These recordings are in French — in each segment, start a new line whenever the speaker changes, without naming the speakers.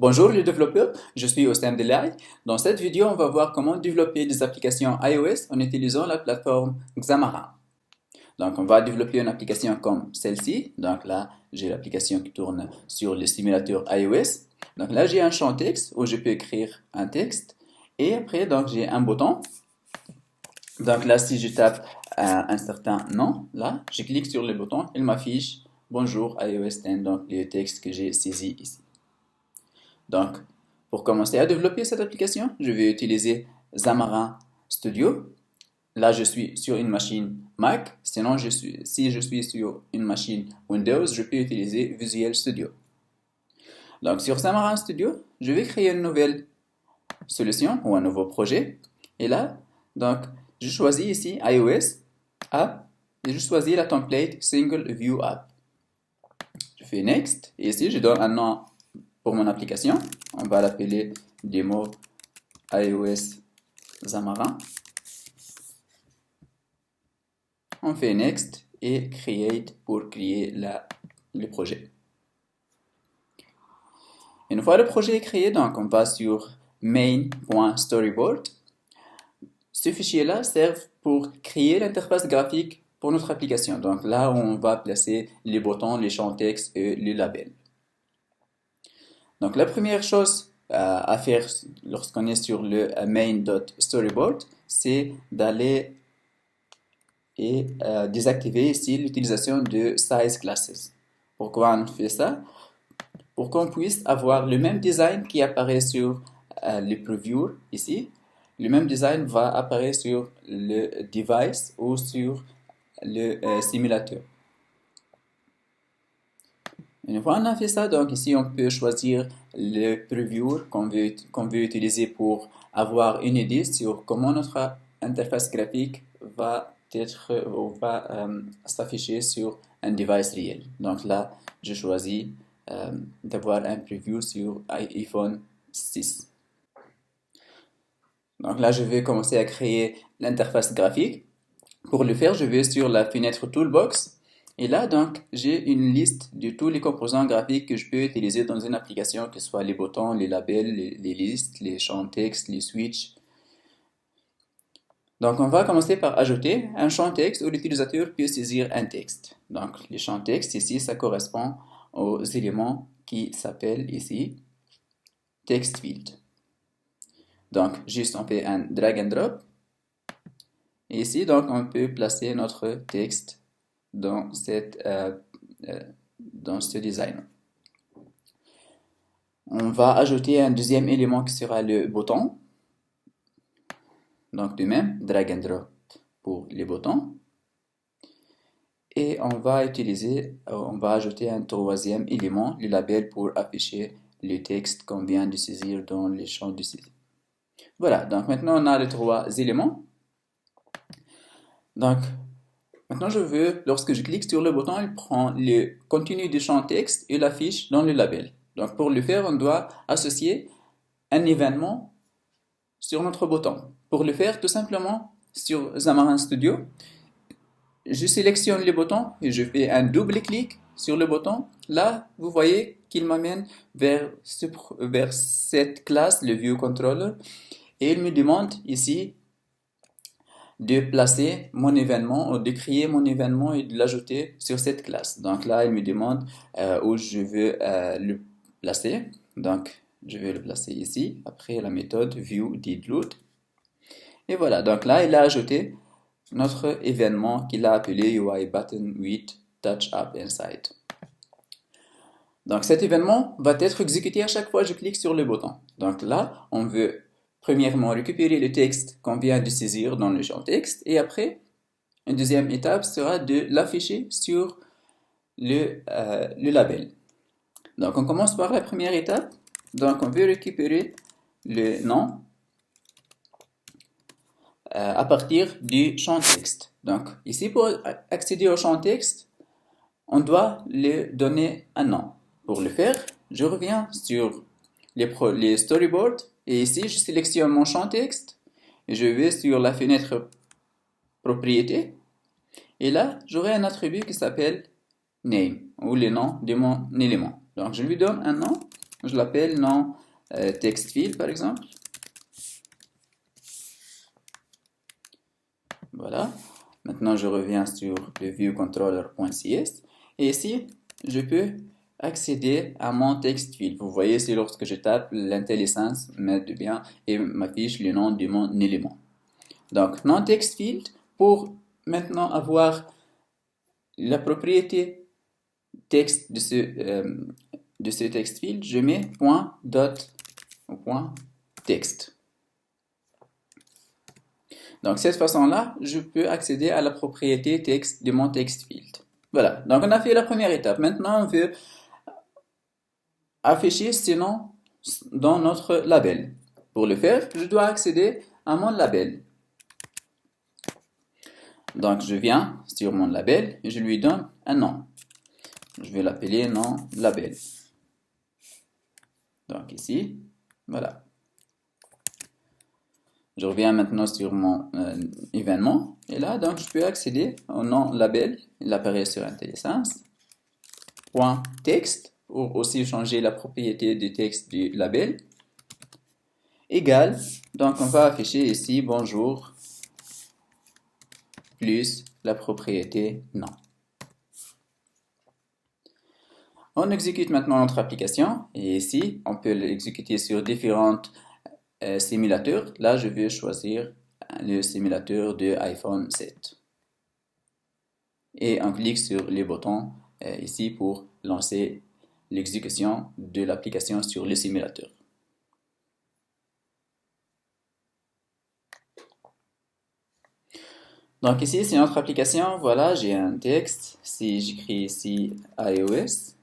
Bonjour les développeurs, je suis Oussem Delay. Dans cette vidéo, on va voir comment développer des applications iOS en utilisant la plateforme Xamarin. Donc, on va développer une application comme celle-ci. Donc là, j'ai l'application qui tourne sur le simulateur iOS. Donc là, j'ai un champ texte où je peux écrire un texte. Et après, donc, j'ai un bouton. Donc là, si je tape un certain nom, là, je clique sur le bouton, il m'affiche Bonjour iOS 10, donc le texte que j'ai saisi ici. Donc, pour commencer à développer cette application, je vais utiliser Xamarin Studio. Là, je suis sur une machine Mac. Sinon, si je suis sur une machine Windows, je peux utiliser Visual Studio. Donc, sur Xamarin Studio, je vais créer une nouvelle solution ou un nouveau projet. Et là, donc, je choisis ici iOS App et je choisis la template Single View App. Je fais Next et ici, je donne un nom pour mon application. On va l'appeler Demo iOS Xamarin. On fait Next et Create pour créer le projet. Une fois le projet est créé, donc on va sur main.storyboard. Ce fichier-là sert pour créer l'interface graphique pour notre application. Donc là, on va placer les boutons, les champs texte et les labels. Donc la première chose à faire lorsqu'on est sur le main.storyboard, c'est d'aller et désactiver ici l'utilisation de size classes. Pourquoi on fait ça? Pour qu'on puisse avoir le même design qui apparaît sur le preview ici. Le même design va apparaître sur le device ou sur le simulateur. Une fois on a fait ça, donc ici on peut choisir le preview qu'on veut utiliser pour avoir une idée sur comment notre interface graphique va s'afficher sur un device réel. Donc là, je choisis d'avoir un preview sur iPhone 6. Donc là, je vais commencer à créer l'interface graphique. Pour le faire, je vais sur la fenêtre Toolbox. Et là, donc, j'ai une liste de tous les composants graphiques que je peux utiliser dans une application, que ce soit les boutons, les labels, les listes, les champs texte, les switches. Donc, on va commencer par ajouter un champ texte où l'utilisateur peut saisir un texte. Donc, les champs texte ici, ça correspond aux éléments qui s'appellent ici text field. Donc, juste on fait un drag and drop. Et ici, donc, on peut placer notre texte dans ce design. On va ajouter un deuxième élément qui sera le bouton. Donc, de même, drag and drop pour les boutons. Et on va ajouter un troisième élément, le label, pour afficher le texte qu'on vient de saisir dans les champs de saisie. Voilà, donc maintenant on a les trois éléments. Donc, maintenant lorsque je clique sur le bouton, il prend le contenu du champ texte et l'affiche dans le label. Donc, pour le faire, on doit associer un événement sur notre bouton. Pour le faire, tout simplement, sur Xamarin Studio, je sélectionne le bouton et je fais un double clic sur le bouton. Là, vous voyez qu'il m'amène vers cette classe, le View Controller, et il me demande ici de placer mon événement ou de créer mon événement et de l'ajouter sur cette classe. Donc là, il me demande où je veux le placer. Donc, je vais le placer ici, après la méthode viewDidLoad. Et voilà, donc là, il a ajouté notre événement qu'il a appelé UI Button with Touch App Inside. Donc cet événement va être exécuté à chaque fois que je clique sur le bouton. Donc là, on veut premièrement récupérer le texte qu'on vient de saisir dans le champ texte et après, une deuxième étape sera de l'afficher sur le label. Donc on commence par la première étape. Donc on veut récupérer le nom à partir du champ texte. Donc ici, pour accéder au champ texte, on doit lui donner un nom. Pour le faire, je reviens sur les storyboards et ici je sélectionne mon champ texte et je vais sur la fenêtre propriété et là j'aurai un attribut qui s'appelle name ou le nom de mon élément. Donc je lui donne un nom Je l'appelle non text field par exemple. Voilà. Maintenant, je reviens sur le viewController.cs et ici, je peux accéder à mon text field. Vous voyez, c'est lorsque je tape l'intelligence met de bien et m'affiche le nom de mon élément. Donc, non text field, pour maintenant avoir la propriété texte de ce text field, je mets point dot ou point text. Donc, cette façon-là, je peux accéder à la propriété texte de mon text field. Voilà. Donc, on a fait la première étape. Maintenant, on veut afficher ces noms dans notre label. Pour le faire, je dois accéder à mon label. Donc, je viens sur mon label et je lui donne un nom. Je vais l'appeler nom label. Donc, ici, voilà. Je reviens maintenant sur mon événement. Et là, donc, je peux accéder au nom label. Il apparaît sur IntelliSense. Point texte, pour aussi changer la propriété du texte du label. Égal. Donc, on va afficher ici bonjour plus la propriété nom. On exécute maintenant notre application. Et ici, on peut l'exécuter sur différents simulateurs. Là, je vais choisir le simulateur de iPhone 7. Et on clique sur les boutons ici pour lancer l'exécution de l'application sur le simulateur. Donc ici, c'est notre application. Voilà, j'ai un texte. Si j'écris ici iOS,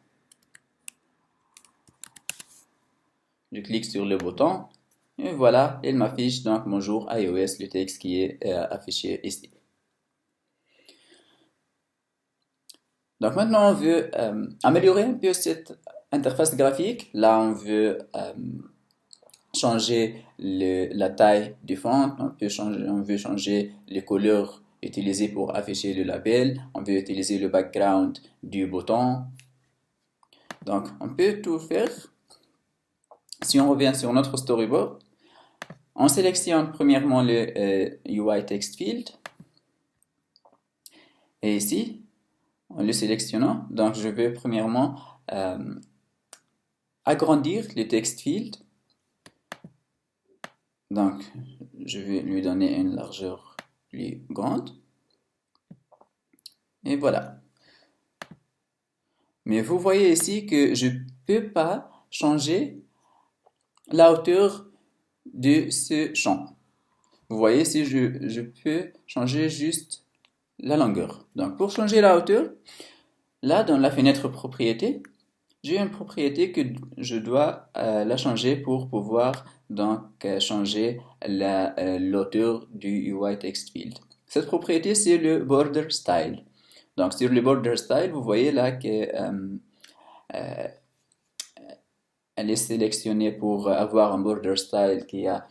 je clique sur le bouton. Et voilà, il m'affiche donc bonjour iOS, le texte qui est affiché ici. Donc maintenant, on veut améliorer un peu cette interface graphique. Là, on veut changer la taille du font. On veut changer les couleurs utilisées pour afficher le label. On veut utiliser le background du bouton. Donc, on peut tout faire. Si on revient sur notre storyboard, on sélectionne premièrement le UI Text Field. Et ici, en le sélectionnant, donc je vais premièrement agrandir le text field. Donc, je vais lui donner une largeur plus grande. Et voilà. Mais vous voyez ici que je ne peux pas changer la hauteur de ce champ. Vous voyez ici, je peux changer juste la longueur. Donc, pour changer la hauteur, là, dans la fenêtre propriété, j'ai une propriété que je dois la changer pour pouvoir donc changer l'auteur du UI Text Field. Cette propriété, c'est le Border Style. Donc, sur le Border Style, vous voyez là qu'elle est sélectionnée pour avoir un Border Style qui a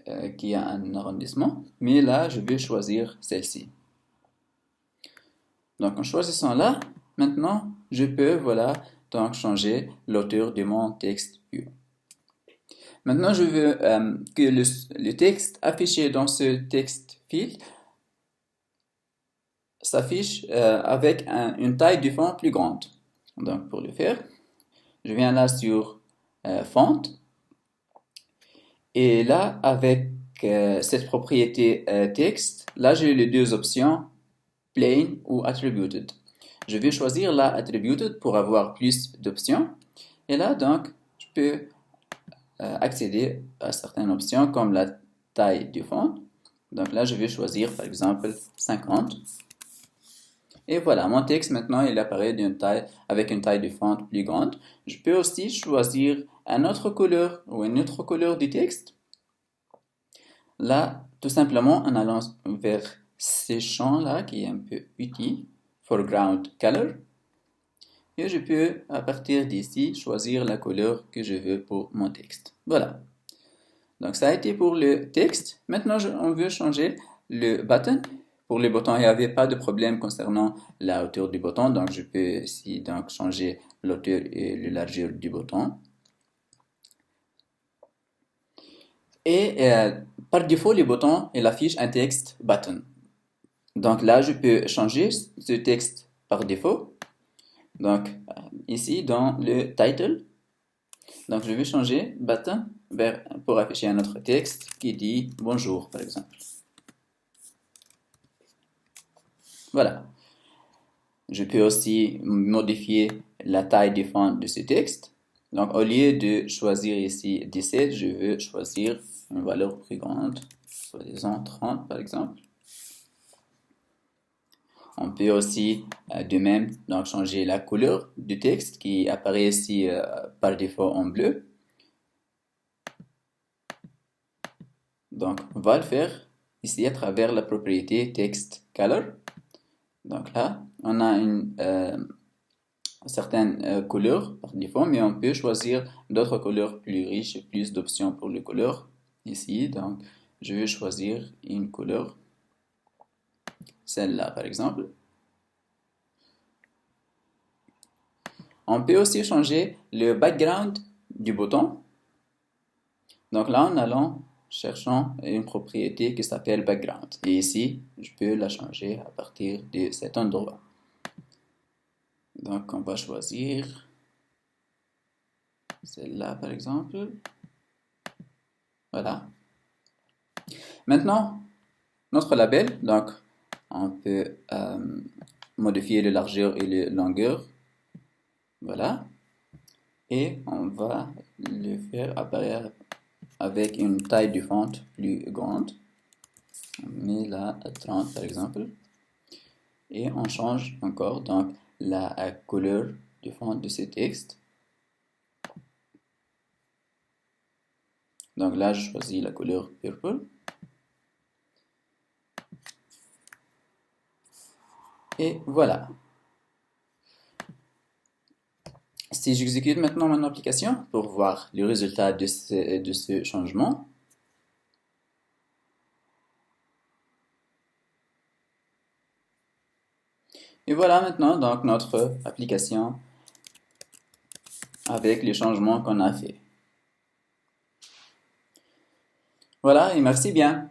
un arrondissement. Mais là, je vais choisir celle-ci. Donc, en choisissant là, maintenant, je peux, voilà, donc changer l'auteur de mon texte view. Maintenant, je veux que le texte affiché dans ce text field s'affiche avec une taille du font plus grande. Donc, pour le faire, je viens là sur font. Et là, avec cette propriété texte, là, j'ai les deux options, plain ou attributed. Je vais choisir la attributed pour avoir plus d'options. Et là, donc, je peux accéder à certaines options comme la taille du font. Donc là, je vais choisir par exemple 50. Et voilà, mon texte maintenant, il apparaît avec une taille de font plus grande. Je peux aussi choisir une autre couleur ou une autre couleur du texte. Là, tout simplement, en allant vers ce champ-là qui est un peu utile, foreground color. Et je peux, à partir d'ici, choisir la couleur que je veux pour mon texte. Voilà. Donc, ça a été pour le texte. Maintenant, on veut changer le button. Pour les boutons, il n'y avait pas de problème concernant la hauteur du bouton, donc je peux ici donc changer l'hauteur et la largeur du bouton. Et par défaut, les boutons il affiche un texte button. Donc là, je peux changer ce texte par défaut. Donc ici dans le title, donc je vais changer button pour afficher un autre texte qui dit bonjour par exemple. Voilà. Je peux aussi modifier la taille de fond de ce texte. Donc au lieu de choisir ici 17, je veux choisir une valeur plus grande, disons 30 par exemple. On peut aussi de même donc changer la couleur du texte qui apparaît ici par défaut en bleu. Donc on va le faire ici à travers la propriété text color. Donc là, on a une certaines couleurs par défaut, mais on peut choisir d'autres couleurs plus riches et plus d'options pour les couleurs ici. Donc je vais choisir une couleur, celle-là par exemple. On peut aussi changer le background du bouton. Donc là, en allant cherchant une propriété qui s'appelle background. Et ici, je peux la changer à partir de cet endroit. Donc on va choisir celle-là par exemple. Voilà. Maintenant, notre label, donc on peut modifier la largeur et la longueur. Voilà. Et on va le faire apparaître avec une taille de font plus grande. On met là à 30 par exemple. Et on change encore donc la couleur du fond de ce texte. Donc là, je choisis la couleur purple. Et voilà. Si j'exécute maintenant mon application pour voir le résultat de ce changement, et voilà maintenant donc notre application avec les changements qu'on a fait. Voilà et merci bien.